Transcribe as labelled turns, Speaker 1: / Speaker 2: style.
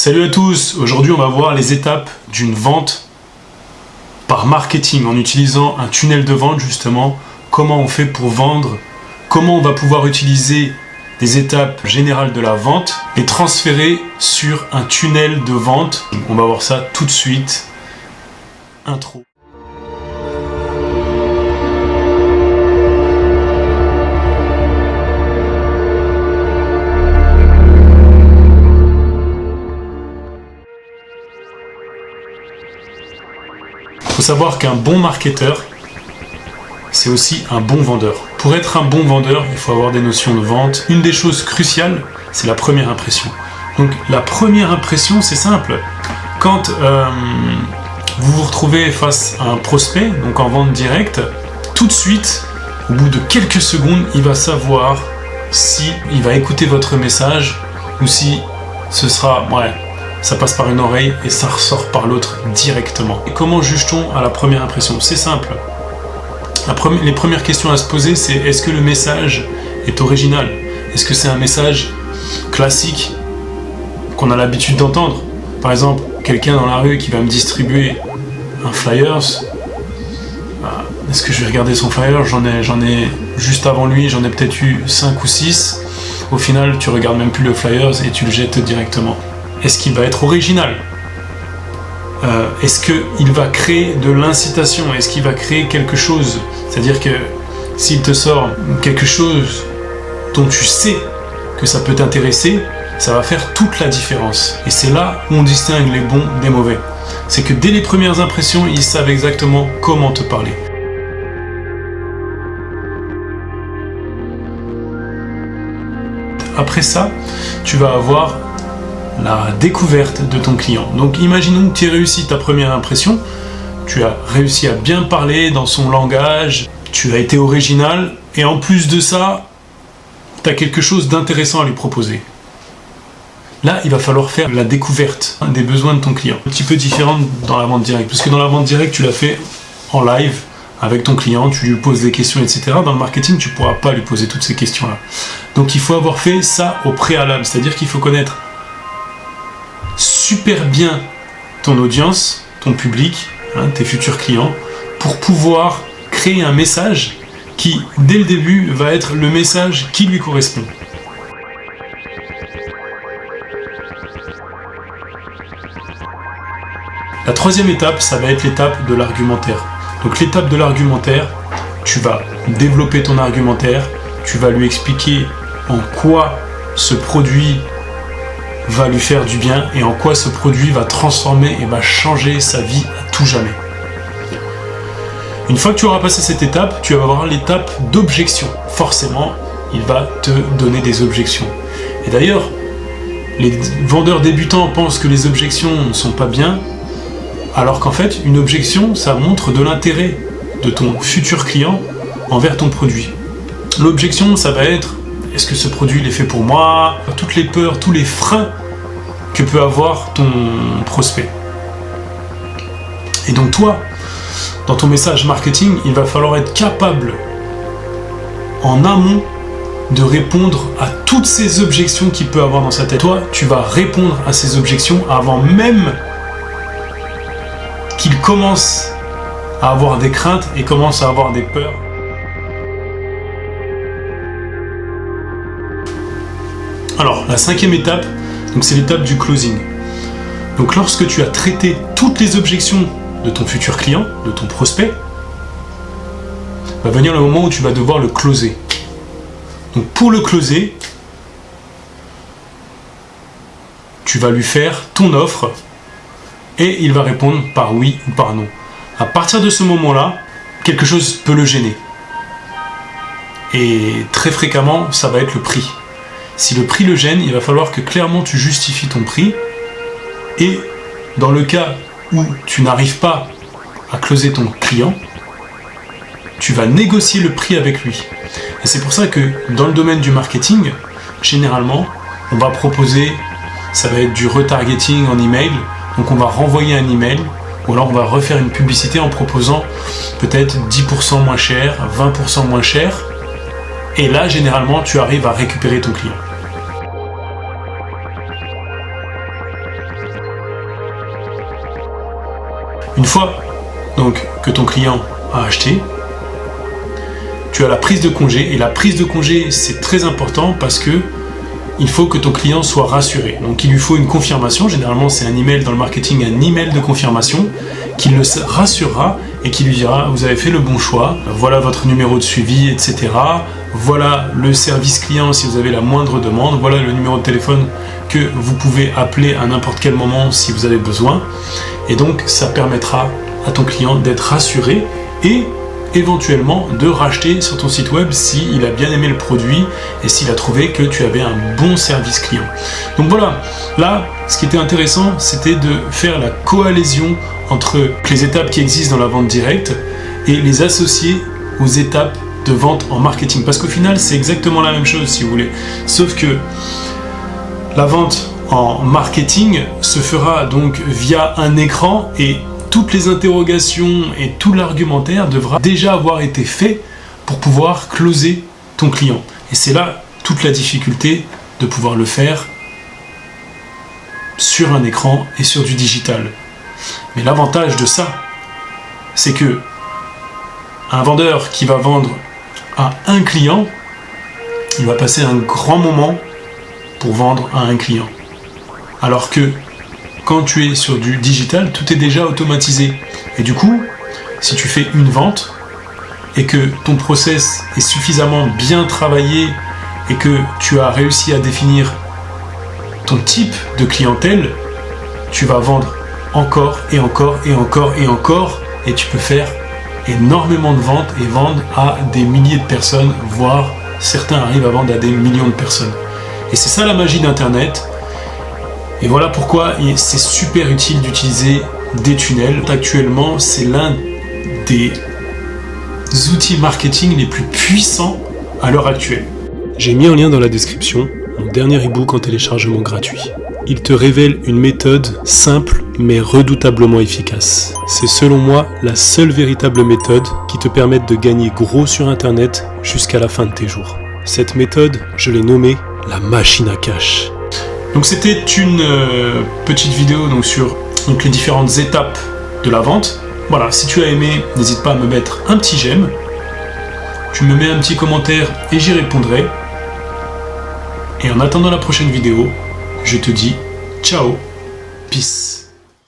Speaker 1: Salut à tous, aujourd'hui on va voir les étapes d'une vente par marketing en utilisant un tunnel de vente justement, comment on fait pour vendre, comment on va pouvoir utiliser des étapes générales de la vente et transférer sur un tunnel de vente. On va voir ça tout de suite. Intro. Il faut savoir qu'un bon marketeur, c'est aussi un bon vendeur. Pour être un bon vendeur, il faut avoir des notions de vente. Une des choses cruciales, c'est la première impression. Donc la première impression, c'est simple. Quand vous vous retrouvez face à un prospect, donc en vente directe, tout de suite, au bout de quelques secondes, il va savoir si il va écouter votre message ou si ce sera... ça passe par une oreille et ça ressort par l'autre directement. Et comment juge-t-on à la première impression? C'est simple. Les premières questions à se poser, c'est est-ce que le message est original? Est-ce que c'est un message classique qu'on a l'habitude d'entendre? Par exemple, quelqu'un dans la rue qui va me distribuer un flyers, est-ce que je vais regarder son flyer? J'en ai juste avant lui, j'en ai peut-être eu 5 ou 6. Au final, tu regardes même plus le flyers et tu le jettes directement. Est-ce qu'il va être original? Est-ce qu'il va créer de l'incitation? Est-ce qu'il va créer quelque chose? C'est-à-dire que s'il te sort quelque chose dont tu sais que ça peut t'intéresser, ça va faire toute la différence. Et c'est là où on distingue les bons des mauvais. C'est que dès les premières impressions, ils savent exactement comment te parler. Après ça, tu vas avoir la découverte de ton client. Donc imaginons que tu aies réussi ta première impression, tu as réussi à bien parler dans son langage, tu as été original, et en plus de ça, tu as quelque chose d'intéressant à lui proposer. Là, il va falloir faire la découverte des besoins de ton client. Un petit peu différent dans la vente directe, parce que dans la vente directe, tu l'as fait en live avec ton client, tu lui poses des questions, etc. Dans le marketing, tu ne pourras pas lui poser toutes ces questions-là. Donc il faut avoir fait ça au préalable, c'est-à-dire qu'il faut connaître super bien ton audience, ton public, tes futurs clients, pour pouvoir créer un message qui, dès le début, va être le message qui lui correspond. La troisième étape, ça va être l'étape de l'argumentaire. Donc l'étape de l'argumentaire, tu vas développer ton argumentaire, tu vas lui expliquer en quoi ce produit va lui faire du bien et en quoi ce produit va transformer et va changer sa vie à tout jamais. Une fois que tu auras passé cette étape, tu vas avoir l'étape d'objection. Forcément, il va te donner des objections. Et d'ailleurs, les vendeurs débutants pensent que les objections ne sont pas bien, alors qu'en fait, une objection, ça montre de l'intérêt de ton futur client envers ton produit. L'objection, ça va être: est-ce que ce produit il est fait pour moi? Toutes les peurs, tous les freins que peut avoir ton prospect. Et donc toi, dans ton message marketing, il va falloir être capable, en amont, de répondre à toutes ces objections qu'il peut avoir dans sa tête. Toi, tu vas répondre à ces objections avant même qu'il commence à avoir des craintes et commence à avoir des peurs. Alors, la cinquième étape, donc c'est l'étape du closing. Donc lorsque tu as traité toutes les objections de ton futur client, de ton prospect, va venir le moment où tu vas devoir le closer. Donc pour le closer, tu vas lui faire ton offre et il va répondre par oui ou par non. À partir de ce moment-là, quelque chose peut le gêner. Et très fréquemment, ça va être le prix. Si le prix le gêne, il va falloir que clairement tu justifies ton prix. Et dans le cas où tu n'arrives pas à closer ton client, tu vas négocier le prix avec lui. Et c'est pour ça que dans le domaine du marketing, généralement, on va proposer, ça va être du retargeting en email. Donc on va renvoyer un email, ou alors on va refaire une publicité en proposant peut-être 10% moins cher, 20% moins cher. Et là, généralement, tu arrives à récupérer ton client. Une fois donc que ton client a acheté, tu as la prise de congé, et la prise de congé c'est très important parce que il faut que ton client soit rassuré. Donc il lui faut une confirmation, généralement c'est un email dans le marketing, un email de confirmation qui le rassurera et qui lui dira vous avez fait le bon choix, voilà votre numéro de suivi, etc. Voilà le service client si vous avez la moindre demande, voilà le numéro de téléphone que vous pouvez appeler à n'importe quel moment si vous avez besoin. Et donc ça permettra à ton client d'être rassuré et éventuellement de racheter sur ton site web s'il a bien aimé le produit et s'il a trouvé que tu avais un bon service client. Donc voilà, là ce qui était intéressant c'était de faire la coalition entre les étapes qui existent dans la vente directe et les associer aux étapes de vente en marketing, parce qu'au final c'est exactement la même chose si vous voulez, sauf que la vente en marketing se fera donc via un écran et toutes les interrogations et tout l'argumentaire devra déjà avoir été fait pour pouvoir closer ton client. Et c'est là toute la difficulté de pouvoir le faire sur un écran et sur du digital. Mais l'avantage de ça, c'est que un vendeur qui va vendre à un client, il va passer un grand moment pour vendre à un client. Alors que quand tu es sur du digital, tout est déjà automatisé. Et du coup, si tu fais une vente et que ton process est suffisamment bien travaillé et que tu as réussi à définir ton type de clientèle, tu vas vendre encore et encore et encore et encore, et tu peux faire énormément de ventes et vendre à des milliers de personnes, voire certains arrivent à vendre à des millions de personnes. Et c'est ça la magie d'Internet. Et voilà pourquoi c'est super utile d'utiliser des tunnels. Actuellement, c'est l'un des outils marketing les plus puissants à l'heure actuelle. J'ai mis en lien dans la description mon dernier ebook en téléchargement gratuit. Il te révèle une méthode simple mais redoutablement efficace. C'est selon moi la seule véritable méthode qui te permette de gagner gros sur Internet jusqu'à la fin de tes jours. Cette méthode, je l'ai nommée la machine à cash. Donc c'était une petite vidéo donc, sur les différentes étapes de la vente. Voilà, si tu as aimé, n'hésite pas à me mettre un petit j'aime. Tu me mets un petit commentaire et j'y répondrai. Et en attendant la prochaine vidéo, je te dis ciao, peace.